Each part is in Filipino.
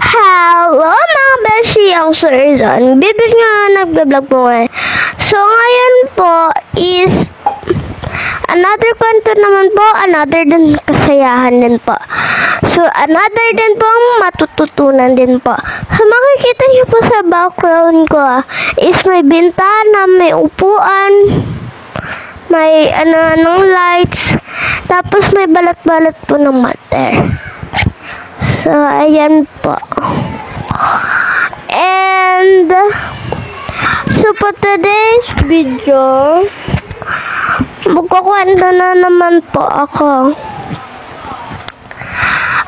Hello mga beshi, ako si Erzan. Bibig nga nag-vlog po ngayon. So ngayon po is another kwento naman po, another din kasayahan din po. So another din po ang matututunan din po. So makikita niyo po sa background ko is may bintana, may upuan, may ng lights, tapos may balat-balat po ng mater. So, ayan po. And, so for today's video, magkukwento na naman po ako.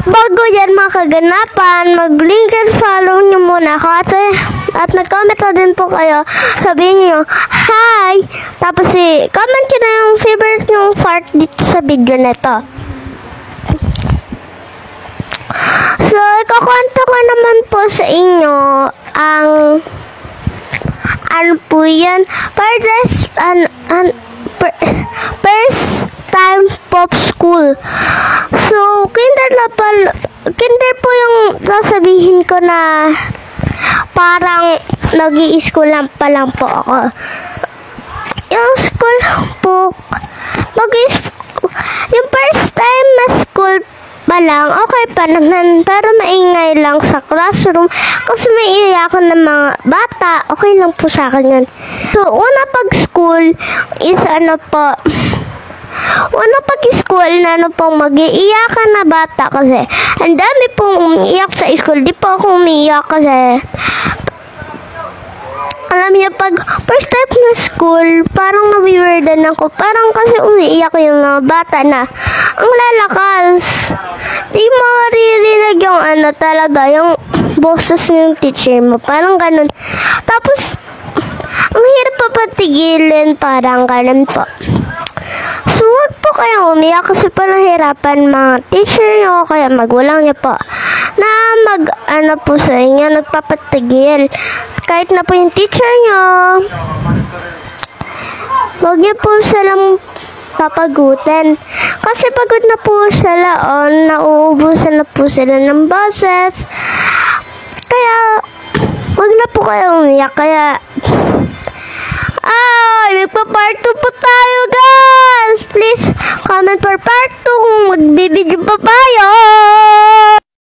Bago yan mga kaganapan, mag-link and follow nyo muna ako at nag-comment na din po kayo. Sabihin nyo, hi! Tapos comment nyo na yung favorite nyong part dito sa video neto. So, ikukwento ko naman po sa inyo ang ano po yan, first time pop school. So, kinder po yung sasabihin ko na parang nag-i-school lang pa lang po ako. Yung school po, yung first time na school pa lang, okay pa naman, pero maingay lang sa classroom kasi may iyakan ng mga bata, okay lang po sa akin yun. So, pag-school is pag-school na pong mag-iiyakan na bata kasi ang dami pong umiiyak sa school. Di po ako umiiyak kasi alam niyo, pag first time na school, parang nawiwerdan ako. Parang kasi umiiyak yung mga bata na ang lalakas. Di mo maririnig yung talaga, yung boses ng teacher mo. Parang ganun. Tapos, ang hirap pa patigilin, parang ganun po. So, huwag po kayong umiyak kasi parang hirapan mga teacher nyo, kaya magulang nyo po na po sa inyo, nagpapatigil. Kahit na po yung teacher nyo, huwag nyo po silang papagutin. Kasi pagod na po sila, nauubusan na po sila ng boses. Kaya, huwag na po kayong umiyak. Kaya, magpa-part 2 po tayo, guys! Please, comment for part 2 kung magbibideo pa tayo!